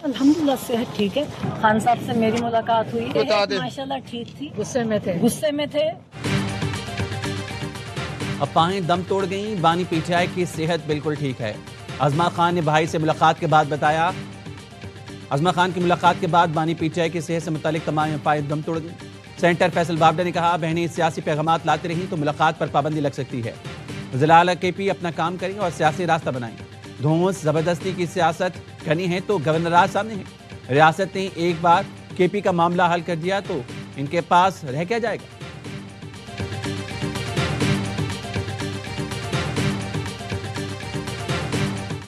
अल्हम्दुलिल्लाह सेहत ठीक है। खान साहब से मेरी मुलाकात हुई, माशाल्लाह ठीक थी। गुस्से में थे। अफवाहें दम तोड़ गईं, बानी पीटीआई की सेहत बिल्कुल ठीक है। अजमा खान ने भाई से मुलाकात के बाद बताया। अजमा खान की मुलाकात के बाद बानी पीटीआई की सेहत से मुतालिक तमाम अफवाहें दम तोड़ गईं। सेनेटर फैसल बाबडा ने कहा, बहनें सियासी पैगामात लाती रहीं तो मुलाकात पर पाबंदी लग सकती है। ज़िला केपी अपना काम करें और सियासी रास्ता बनाएं। धौंस जबरदस्ती की सियासत करनी है तो गवर्नर राज सामने है। रियासत ने एक बार केपी का मामला हल कर दिया तो इनके पास रह क्या जाएगा।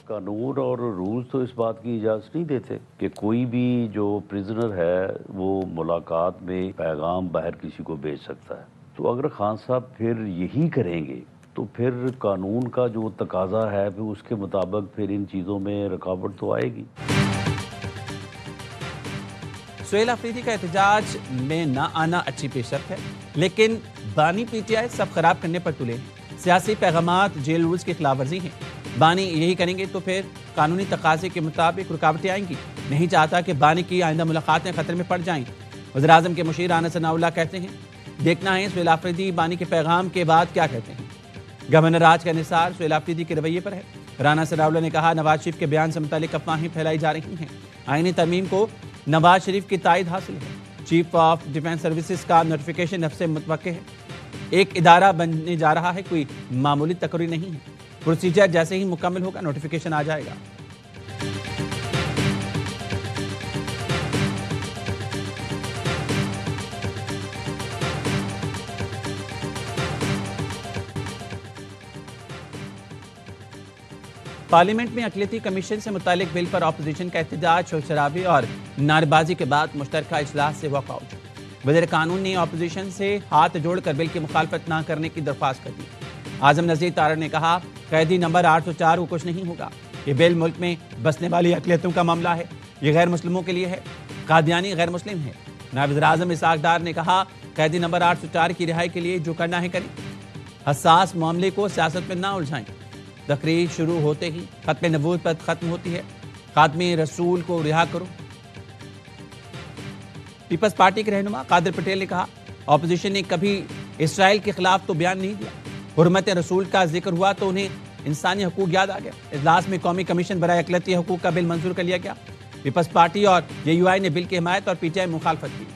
कानून और रूल्स तो इस बात की इजाज़त नहीं देते कि कोई भी जो प्रिजनर है वो मुलाकात में पैगाम बाहर किसी को भेज सकता है। तो अगर खान साहब फिर यही करेंगे तो फिर कानून का जो तकाजा है फिर उसके मुताबिक फिर इन चीज़ों में रुकावट तो आएगी। सुहेल अफरीदी का एहतजाज में ना आना अच्छी पेशरफ है, लेकिन बानी पीटीआई सब खराब करने पर तुले हैं। सियासी पैगामात जेल रूल्स की खिलाफ वर्जी हैं। बानी यही करेंगे तो फिर कानूनी तकाजे के मुताबिक रुकावटें आएंगी। नहीं चाहता कि बानी की आइंदा मुलाकातें खतरे में पड़ जाएं। वज़ीर आज़म के मुशीर राना सनाउल्लाह कहते हैं, देखना है सुहेल अफरीदी बानी के पैगाम के बाद क्या कहते हैं। गवर्नर राज का निसार सुहेल अफरीदी के रवैये पर है। राना सनाउल्लाह ने कहा, नवाज शरीफ के बयान से मुतालिक अफवाहें फैलाई जा रही हैं। आईनी तरमीम को नवाज शरीफ की तायद हासिल है। चीफ ऑफ डिफेंस सर्विसेज का नोटिफिकेशन अब से मुतवक्के है। एक इदारा बनने जा रहा है, कोई मामूली तकरीर नहीं है। प्रोसीजर जैसे ही मुकम्मल होगा नोटिफिकेशन आ जाएगा। पार्लियामेंट में अक़लियती कमीशन से मुतालिक बिल पर अपोजिशन का एहतजाज, शोर शराबे और नारेबाजी के बाद मुश्तरका इजलास से वॉकआउट। वज़ीर कानून ने अपोजिशन से हाथ जोड़कर बिल की मुखालफत न करने की दरख्वास्त कर दी। आजम नज़ीर तारड़ ने कहा, कैदी नंबर 804 को कुछ नहीं होगा। ये बिल मुल्क में बसने वाली अक़लियतों का मामला है। ये गैर मुस्लिमों के लिए है। कादियानी गैर मुस्लिम है। नायब वज़ीर आज़म इसहाक़ डार ने कहा, कैदी नंबर 804 की रिहाई के लिए जो करना है करें। हसास मामले को सियासत में ना उलझाएं। तकरीर शुरू होते ही खत्म नबूवत खत्म होती है। खात्मे रसूल को रिहा करो। पीपल्स पार्टी के रहनुमा कादिर पटेल ने कहा, अपोजिशन ने कभी इसराइल के खिलाफ तो बयान नहीं दिया। हुर्मत रसूल का जिक्र हुआ तो उन्हें इंसानी हकूक याद आ गया। इजलास में कौमी कमीशन बराए अक़लियती हकूक का बिल मंजूर कर लिया गया। पीपल्स पार्टी और JUI ने बिल की हिमायत और PTI मुखालफत की।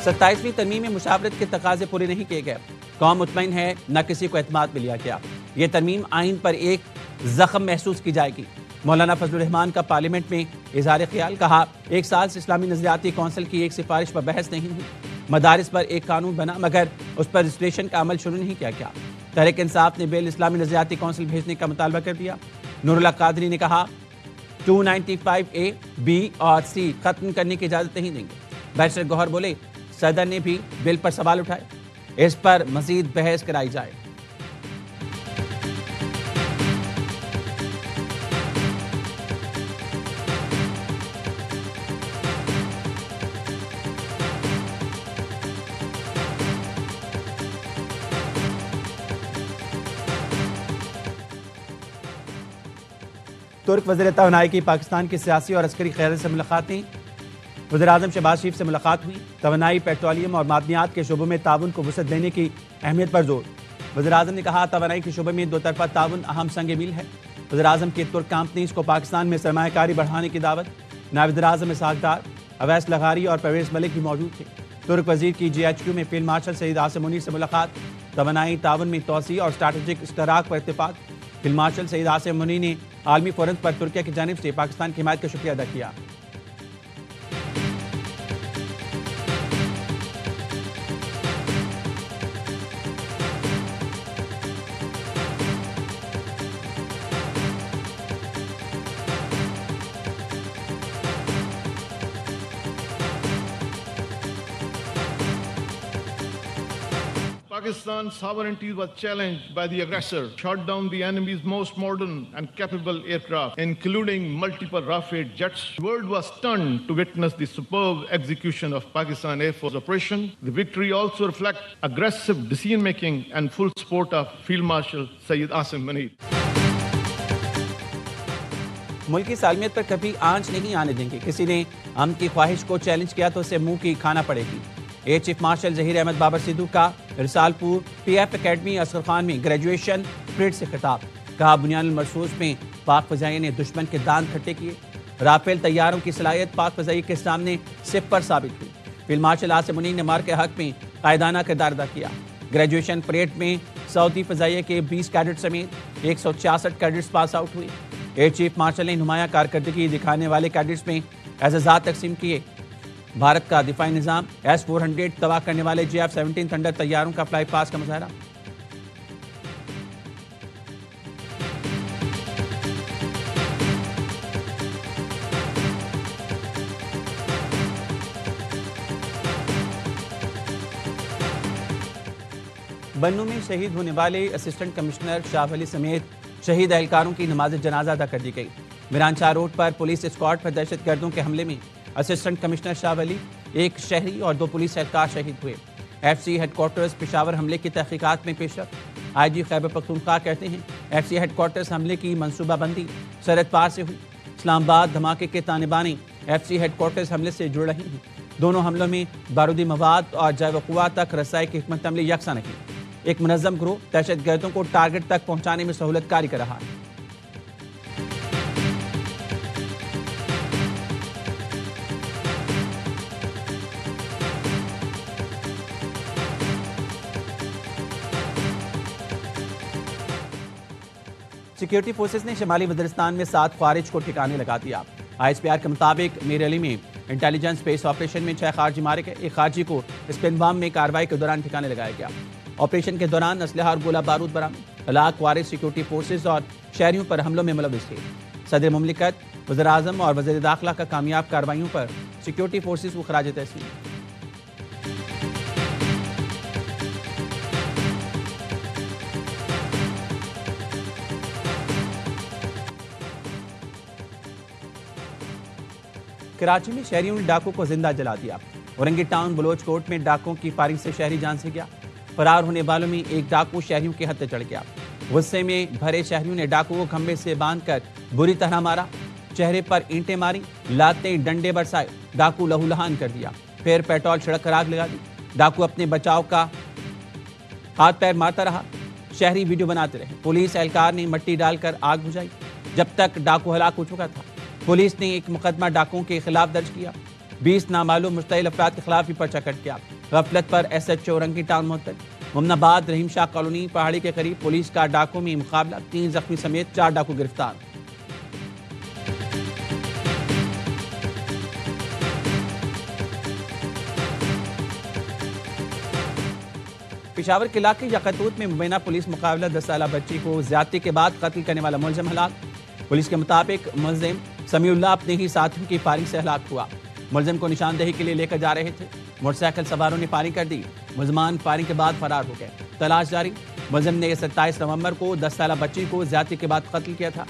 सत्ताईसवीं तरमीम में मुशावरत के तकाजे पूरे नहीं किए गए। कौम मुतमईन है, न किसी को एतमाद में लिया गया। ये तरमीम आइन पर एक जख्म महसूस की जाएगी। मौलाना फजलुर रहमान का पार्लियामेंट में इजहार ख्याल, कहा, एक साल से इस्लामी नज़रियाती कौंसिल की एक सिफारिश पर बहस नहीं हुई। मदारिस पर एक कानून बना मगर उस पर रजिस्ट्रेशन का अमल शुरू नहीं किया गया। तहरीक इंसाफ ने बिल इस्लामी नज़रियाती कौंसिल भेजने का मुतालबा कर दिया। नूरुल्लाह कादरी ने कहा, 295A, B और C खत्म करने की इजाज़त नहीं देंगे। बैरिस्टर गौहर बोले, सदर ने भी बिल पर सवाल उठाए, इस पर मजीद बहस कराई जाए। तुर्क वज़ीर तवानाई की पाकिस्तान की सियासी और अस्करी क़यादत से मुलाकातें। वज़ीर आज़म शहबाज शरीफ से मुलाकात हुई। तवानाई, पेट्रोलियम और मादनियात के शोबों में ताउन को वुसअत देने की अहमियत पर जोर। वज़ीर आज़म ने कहा, तवानाई के शोबे में दो तरफा ताउन अहम संग मील है। वज़ीर आज़म की तुर्क कंपनीज को पाकिस्तान में सरमायाकारी बढ़ाने की दावत। नायब वज़ीर आज़म इसहाक़ डार, अवैस लगारी और परवेज़ मलिक भी मौजूद थे। तुर्क वज़ीर की GHQ में फील्ड मार्शल सईद आसिम मुनीर से मुलाकात। तवानाई ताउन में तोसी और स्ट्रैटेजिक इश्तराक पर इत्तेफाक। फील्ड मार्शल सईद आसिम मुनीर ने आलमी फोरम पर तुर्किया की जानिब से पाकिस्तान की हिमायत का शुक्रिया अदा किया। Pakistan's sovereignty was challenged by the aggressor, shot down the enemy's most modern and capable aircraft, including multiple Rafale jets. The world was stunned to witness the superb execution of Pakistan Air Force operation. The victory also reflects aggressive decision-making and full support of Field Marshal Sayyid Asim Munir. ملک کی سالمیت پر کبھی آنچ نہیں آنے دیں گے. کسی نے ہم کی خواہش کو چیلنج کیا تو اسے منہ کی کھانا پڑے گی. Air chief marshal Zaheer Ahmed Babar Sidhu کا Risalpur P F academy Asghar Khan میں گریجویشن پریڈ سے خطاب. کہا بنیان المرصوص میں پاک فضائیہ نے دشمن کے داند کھٹے کیے. رافیل طیاروں کی صلاحیت پاک فضائیہ کے سامنے صفر ثابت ہوئی. فیلڈ مارشل آصم منیر نے مار کے حق میں قائدانہ کردار ادا کیا. گریجویشن پریڈ میں سعودی فضائیہ کے 20 کیڈٹ سمیت 166 کیڈٹس پاس آؤٹ ہوئے. ایئر چیف مارشل نے نمایاں کارکردگی دکھانے والے کیڈٹس میں اعزازات تقسیم کیے. بھارت کا دفاعی نظام S-400 تباہ کرنے والے JF-17 تھنڈر طیاروں کا فلائی پاس کا مظاہرہ. بنوں میں شہید ہونے والے اسسٹنٹ کمشنر شاہ ولی سمیت شہید اہلکاروں کی نماز جنازہ ادا کر دی گئی. میرانچار روڈ پر پولیس اسکواڈ پر دہشت گردوں کے حملے میں اسسٹنٹ کمشنر شاہ ولی، ایک شہری اور 2 پولیس اہلکار شہید ہوئے. FCA ہیڈ کوارٹرز پشاور حملے کی تحقیقات میں پیش رفت. IG خیبر پختونخوا کہتے ہیں FCA ہیڈ کوارٹرز حملے کی منصوبہ بندی سرحد پار سے ہوئی. اسلام آباد دھماکے کے تانے بانے FCA ہیڈ کوارٹرز حملے سے جڑ رہی ہیں. دونوں حملوں میں بارودی مواد اور جائے وقوع تک رسائی کی حکمت عملی یکساں نہیں. ایک منظم گروہ دہشت گردوں کو ٹارگٹ تک پہنچانے میں سہولت کاری کر رہا ہے. سیکیورٹی فورسز نے شمالی وزیرستان میں 7 خوارج کو ٹھکانے لگا دیا. ISPR کے مطابق میر علی میں انٹیلیجنس بیس آپریشن میں 6 خارجی مارے گئے. ایک خارجی کو اسپن بام میں کارروائی کے دوران ٹھکانے لگایا گیا. آپریشن کے دوران اسلحہ اور گولہ بارود برآمد. ہلاک خوارج سیکیورٹی فورسز اور شہریوں پر حملوں میں ملوث تھے. صدر مملکت، وزیر اعظم اور وزیر داخلہ کا کامیاب کارروائیوں پر سیکیورٹی فورسز کو خراج تحسین. کراچی میں شہریوں نے ڈاکو کو زندہ جلا دیا. اورنگی ٹاؤن بلوچ کوٹ میں ڈاکوں کی فائرنگ سے شہری جان سے گیا. فرار ہونے والوں میں ایک ڈاکو شہریوں کے ہتھے چڑھ گیا. غصے میں بھرے شہریوں نے ڈاکو کو کھمبے سے باندھ کر بری طرح مارا. چہرے پر اینٹیں ماری، لاتیں ڈنڈے برسائے. ڈاکو لہو لہان کر دیا. پھر پیٹرول چھڑک کر آگ لگا دی. ڈاکو اپنے بچاؤ کا ہاتھ پیر مارتا رہا. شہری ویڈیو بناتے رہے. پولیس اہلکار نے مٹی ڈال کر آگ بجھائی جب تک ڈاکو ہلاک ہو چکا تھا. پولیس نے ایک مقدمہ ڈاکوؤں کے خلاف درج کیا. 20 نامعلوم مشتعل افراد کے خلاف بھی پرچہ کٹ کیا. غفلت پر SHO اورنگی ٹاؤن معطل. مومن آباد رحیم شاہ کالونی پہاڑی کے قریب پولیس کا ڈاکو میں مقابلہ. 3 زخمی سمیت 4 ڈاکو گرفتار. پشاور کے علاقے یقتوت میں مبینہ پولیس مقابلہ 10 سالہ بچی کو زیادتی کے بعد قتل کرنے والا ملزم ہلاک. پولیس کے مطابق ملزم سمیع اللہ اپنے ہی ساتھیوں کی فائرنگ سے ہلاک ہوا. ملزم کو نشاندہی کے لیے لے کر جا رہے تھے. موٹر سائیکل سواروں نے فائرنگ کر دی. ملزمان فائرنگ کے بعد فرار ہو گئے. تلاش جاری. ملزم نے 27 نومبر کو 10 سالہ بچی کو زیادتی کے بعد قتل کیا تھا.